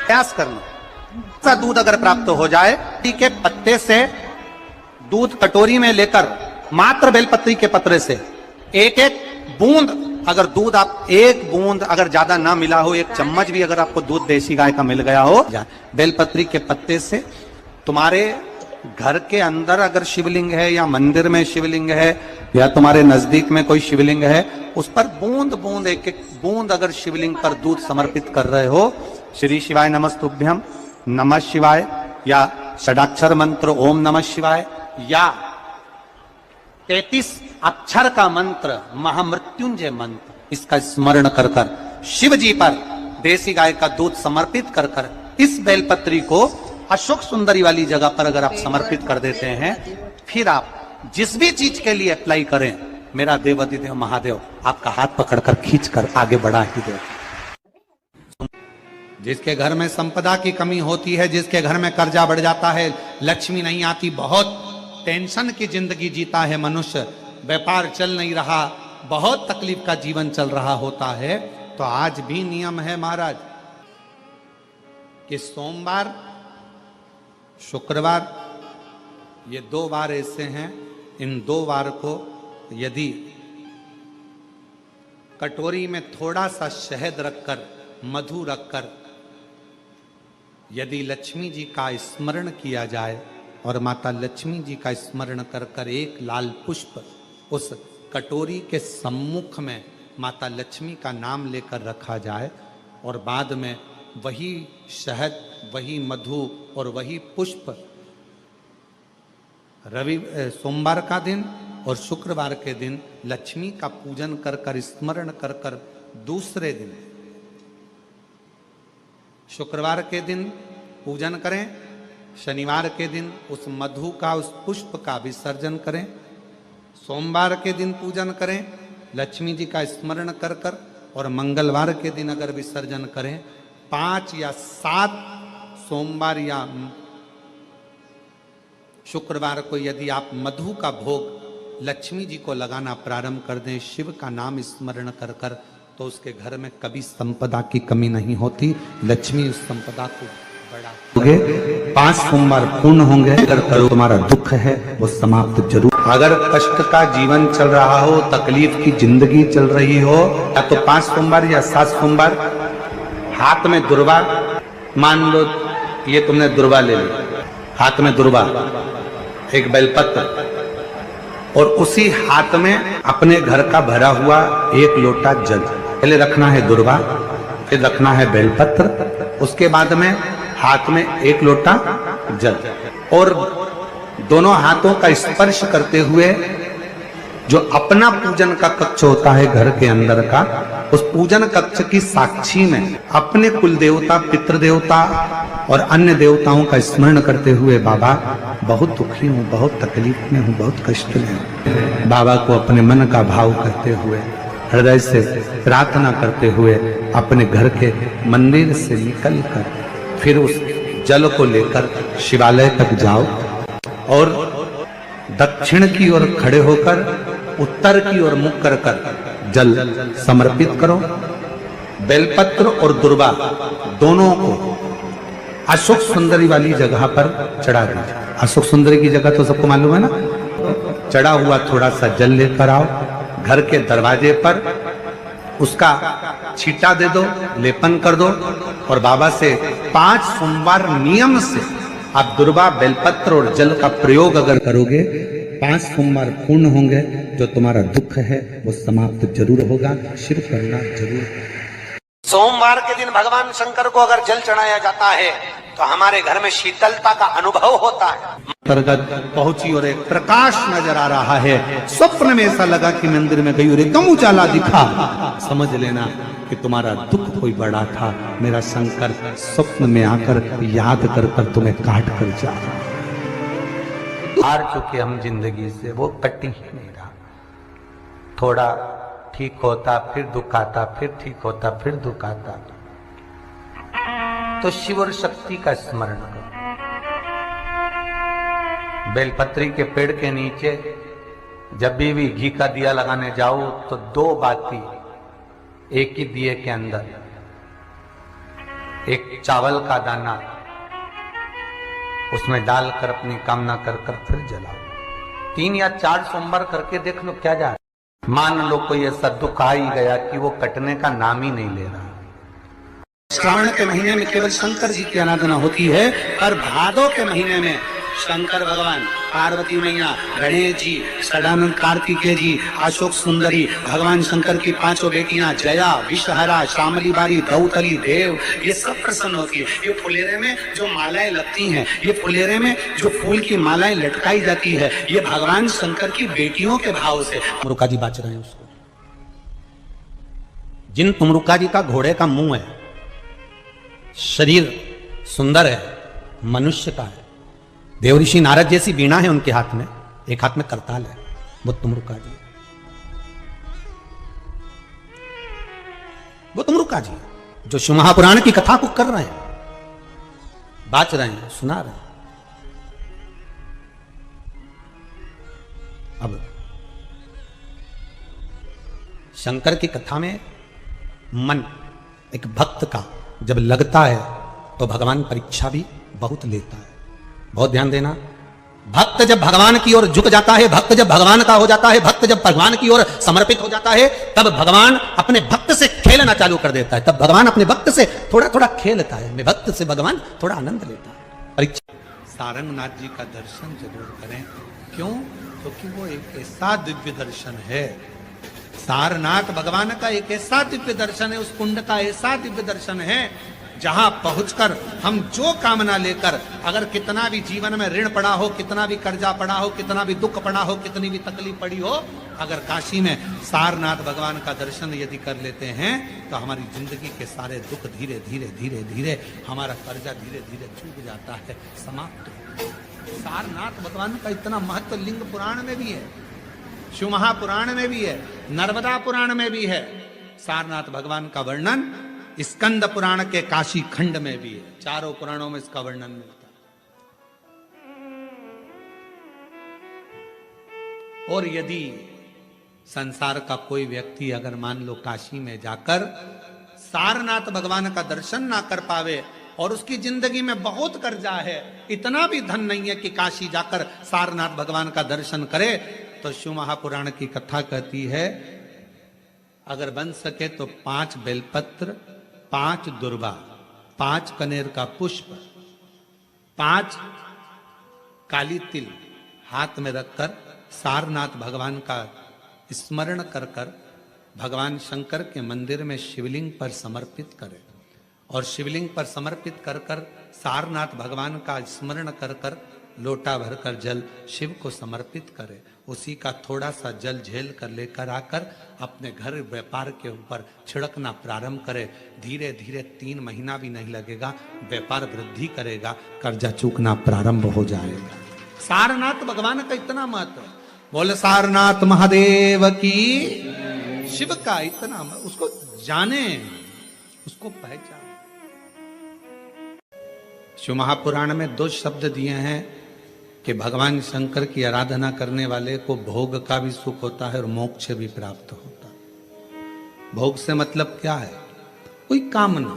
प्रयास करना। ऐसा दूध अगर प्राप्त हो जाए, के पत्ते से दूध कटोरी में लेकर मात्र बेलपत्री के पत्रे से एक एक बूंद, अगर दूध आप एक बूंद अगर ज्यादा ना मिला हो, एक चम्मच भी अगर आपको दूध देसी गाय का मिल गया हो, बेलपत्री के पत्ते से तुम्हारे घर के अंदर अगर शिवलिंग है या मंदिर में शिवलिंग है या तुम्हारे नजदीक में कोई शिवलिंग है, उस पर बूंद बूंद एक एक बूंद अगर शिवलिंग पर दूध समर्पित कर रहे हो, श्री शिवाय नमस्तुभ्यम, नमः शिवाय या षडाक्षर मंत्र ओम नमः शिवाय या 33 अक्षर का मंत्र महामृत्युंजय मंत्र, इसका स्मरण कर कर शिव जी पर देसी गाय का दूध समर्पित कर कर इस बेलपत्री को अशोक सुंदरी वाली जगह पर अगर आप समर्पित कर देते हैं, फिर आप जिस भी चीज के लिए अप्लाई करें, मेरा देवाधिदेव महादेव आपका हाथ पकड़कर खींचकर आगे बढ़ा ही दे। जिसके घर में संपदा की कमी होती है, जिसके घर में कर्जा बढ़ जाता है, लक्ष्मी नहीं आती, बहुत टेंशन की जिंदगी जीता है मनुष्य, व्यापार चल नहीं रहा, बहुत तकलीफ का जीवन चल रहा होता है, तो आज भी नियम है महाराज कि सोमवार शुक्रवार ये 2 वार ऐसे हैं, इन 2 वार को यदि कटोरी में थोड़ा सा शहद रखकर, मधु रखकर यदि लक्ष्मी जी का स्मरण किया जाए और माता लक्ष्मी जी का स्मरण कर कर एक लाल पुष्प उस कटोरी के सम्मुख में माता लक्ष्मी का नाम लेकर रखा जाए और बाद में वही शहद, वही मधु और वही पुष्प सोमवार का दिन और शुक्रवार के दिन लक्ष्मी का पूजन कर कर, स्मरण कर कर, दूसरे दिन शुक्रवार के दिन पूजन करें, शनिवार के दिन उस मधु का, उस पुष्प का विसर्जन करें, सोमवार के दिन पूजन करें लक्ष्मी जी का स्मरण कर कर, और मंगलवार के दिन अगर विसर्जन करें, 5 या 7 सोमवार या शुक्रवार को यदि आप मधु का भोग लक्ष्मी जी को लगाना प्रारंभ कर दें, शिव का नाम स्मरण कर कर, तो उसके घर में कभी संपदा की कमी नहीं होती, लक्ष्मी उस संपदा को बढ़ाओगे। 5 सोमवार पूर्ण होंगे, अगर करो तुम्हारा दुख है वो समाप्त जरूर। अगर कष्ट का जीवन चल रहा हो, तकलीफ की जिंदगी चल रही हो, या तो 5 सोमवार या 7 सोमवार हाथ में दुर्वा, मान लो ये तुमने दुर्वा ले ली, हाथ में दुर्वा, एक बेलपत्र, और उसी हाथ में अपने घर का भरा हुआ 1 लोटा जल, पहले रखना है दुर्वा, फिर रखना है बेलपत्र, उसके बाद में हाथ में 1 लोटा जल, और दोनों हाथों का स्पर्श करते हुए जो अपना पूजन का कक्ष होता है घर के अंदर का, उस पूजन कक्ष की साक्षी में अपने कुल देवता, पितृ देवता और अन्य देवताओं का स्मरण करते हुए, बाबा बहुत दुखी हूँ, बहुत तकलीफ में हूँ, बहुत कष्ट में हूँ, बाबा को अपने मन का भाव करते हुए, हृदय से प्रार्थना करते हुए अपने घर के मंदिर से निकल कर फिर उस जल को लेकर शिवालय तक जाओ और दक्षिण की ओर खड़े होकर उत्तर की ओर मुख कर कर जल समर्पित करो। बेलपत्र और दुर्वा दोनों को अशोक सुंदरी वाली जगह पर चढ़ा दीजिए। अशोक सुंदरी की जगह तो सबको मालूम है ना। चढ़ा हुआ थोड़ा सा जल लेकर आओ, घर के दरवाजे पर उसका छींटा दे दो, लेपन कर दो, और बाबा से 5 सोमवार नियम से आप दुर्वा, बेलपत्र और जल का प्रयोग अगर करोगे, 5 सोमवार पूर्ण होंगे, जो तुम्हारा दुख है वो समाप्त जरूर होगा, शिव करना जरूर। सोमवार के दिन भगवान शंकर को अगर जल चढ़ाया जाता है तो हमारे घर में शीतलता का अनुभव होता है। अंतर्गत पहुंची और एक प्रकाश नजर आ रहा है। स्वप्न में ऐसा लगा कि मंदिर में गई और एकदम उजाला दिखा, समझ लेना कि तुम्हारा दुख कोई बड़ा था। मेरा शंकर स्वप्न में आकर याद कर कर तुम्हें काट कर जा हार चुके हम जिंदगी से, वो कटी ही नहीं रहा। थोड़ा ठीक होता फिर दुख आता, फिर ठीक होता फिर दुख आता। तो शिव और शक्ति का स्मरण करो। बेलपत्री के पेड़ के नीचे जब भी घी का दिया लगाने जाओ तो 2 बाती एक ही दिए के अंदर एक चावल का दाना उसमें डालकर अपनी कामना कर कर फिर जलाओ। 3 या 4 सोमवार करके देख लो क्या जा रहा है। मान लो कोई ऐसा दुख आ ही गया कि वो कटने का नाम ही नहीं ले रहा। श्रावण के महीने में केवल शंकर जी की आराधना होती है, और भादों के महीने में शंकर भगवान, पार्वती मैया, गणेश जी, सदानंद कार्तिकेय जी, अशोक सुंदरी, भगवान शंकर की 5 बेटियां जया, विषहरा, श्यामली बारी, दौतली, देव, ये सब प्रसन्न होती है। ये फुलेरे में जो मालाएं लगती हैं, ये फुलेरे में जो फूल की मालाएं लटकाई जाती है, ये भगवान शंकर की बेटियों के भाव से तुमरुका जी बाच रहे हैं उसको। जिन तुमरुका जी का घोड़े का मुंह है, शरीर सुंदर है, मनुष्य का है, देवऋषि नारद जैसी वीणा है उनके हाथ में, एक हाथ में करताल है, वो तुमरुका जी, वो तुमरुका जी जो शिव महापुराण की कथा को कर रहे हैं, बाच रहे हैं, सुना रहे हैं। अब शंकर की कथा में मन एक भक्त का जब लगता है तो भगवान परीक्षा भी बहुत लेता है। बहुत ध्यान देना, भक्त जब भगवान की ओर झुक जाता है, भक्त जब भगवान का हो जाता है, भक्त जब भगवान की ओर समर्पित हो जाता है, तब भगवान अपने भक्त से खेलना चालू कर देता है। तब भगवान अपने भक्त से थोड़ा थोड़ा खेलता है, मैं भक्त से भगवान थोड़ा आनंद लेता है। परीक्षा सारंगनाथ जी का दर्शन जरूर करें। क्यों? क्योंकि वो एक ऐसा दिव्य दर्शन है, सारनाथ भगवान का एक ऐसा दिव्य दर्शन है, उस कुंड का ऐसा दिव्य दर्शन है जहां पहुंचकर हम जो कामना लेकर, अगर कितना भी जीवन में ऋण पड़ा हो, कितना भी कर्जा पड़ा हो, कितना भी दुख पड़ा हो, कितनी भी तकलीफ पड़ी हो, अगर काशी में सारनाथ भगवान का दर्शन यदि कर लेते हैं तो हमारी जिंदगी के सारे दुख धीरे धीरे धीरे धीरे, हमारा कर्जा धीरे धीरे चूक जाता है, समाप्त हो। सारनाथ भगवान का इतना महत्व लिंग पुराण में भी है, शिव महापुराण में भी है, नर्मदा पुराण में भी है। सारनाथ भगवान का वर्णन स्कंद पुराण के काशी खंड में भी है, चारों पुराणों में इसका वर्णन मिलता है। और यदि संसार का कोई व्यक्ति अगर मान लो काशी में जाकर सारनाथ भगवान का दर्शन ना कर पावे और उसकी जिंदगी में बहुत कर्जा है, इतना भी धन नहीं है कि काशी जाकर सारनाथ भगवान का दर्शन करे, तो शिव महापुराण की कथा कहती है अगर बन सके तो 5 बेलपत्र, 5 दुर्वा, 5 कनेर का पुष्प, 5 काली तिल हाथ में रखकर सारनाथ भगवान का स्मरण कर कर भगवान शंकर के मंदिर में शिवलिंग पर समर्पित करें, और शिवलिंग पर समर्पित कर कर सारनाथ भगवान का स्मरण कर कर लोटा भरकर जल शिव को समर्पित करे, उसी का थोड़ा सा जल झेल कर लेकर आकर अपने घर व्यापार के ऊपर छिड़कना प्रारंभ करे, धीरे धीरे 3 महीना भी नहीं लगेगा, व्यापार वृद्धि करेगा, कर्जा चूकना प्रारंभ हो जाएगा। सारनाथ भगवान का इतना महत्व, बोले सारनाथ महादेव की, शिव का इतना, उसको जाने, उसको पहचान। शिव महापुराण में 2 शब्द दिए हैं कि भगवान शंकर की आराधना करने वाले को भोग का भी सुख होता है और मोक्ष भी प्राप्त होता है। भोग से मतलब क्या है? कोई कामना,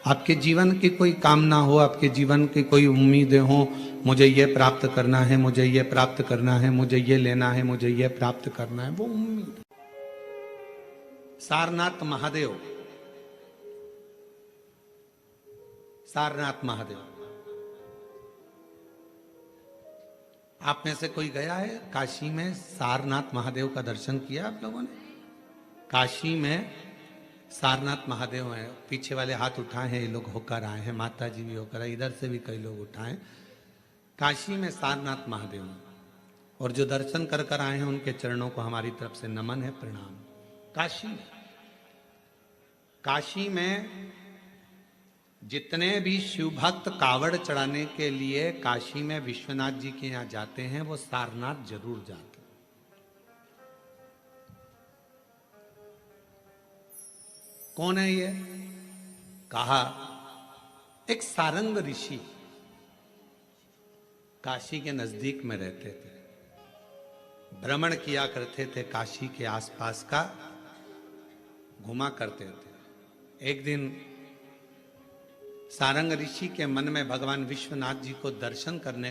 आपके जीवन की कोई कामना हो, आपके जीवन की कोई उम्मीदें हो, मुझे ये प्राप्त करना है, मुझे ये प्राप्त करना है, मुझे ये लेना है, मुझे ये प्राप्त करना है, वो उम्मीद। सारनाथ महादेव, सारनाथ महादेव, आप में से कोई गया है काशी में? सारनाथ महादेव का दर्शन किया आप लोगों ने? काशी में सारनाथ महादेव हैं, पीछे वाले हाथ उठाए हैं, ये लोग होकर आए हैं, माता जी भी होकर आए, इधर से भी कई लोग उठाए। काशी में सारनाथ महादेव हैं, और जो दर्शन कर कर आए हैं उनके चरणों को हमारी तरफ से नमन है, प्रणाम। काशी में जितने भी शिव भक्त कावड़ चढ़ाने के लिए काशी में विश्वनाथ जी के यहाँ जाते हैं, वो सारनाथ जरूर जाते हैं। कौन है ये? कहा एक सारंग ऋषि काशी के नजदीक में रहते थे, भ्रमण किया करते थे, काशी के आसपास का घुमा करते थे। एक दिन सारंग ऋषि के मन में भगवान विश्वनाथ जी को दर्शन करने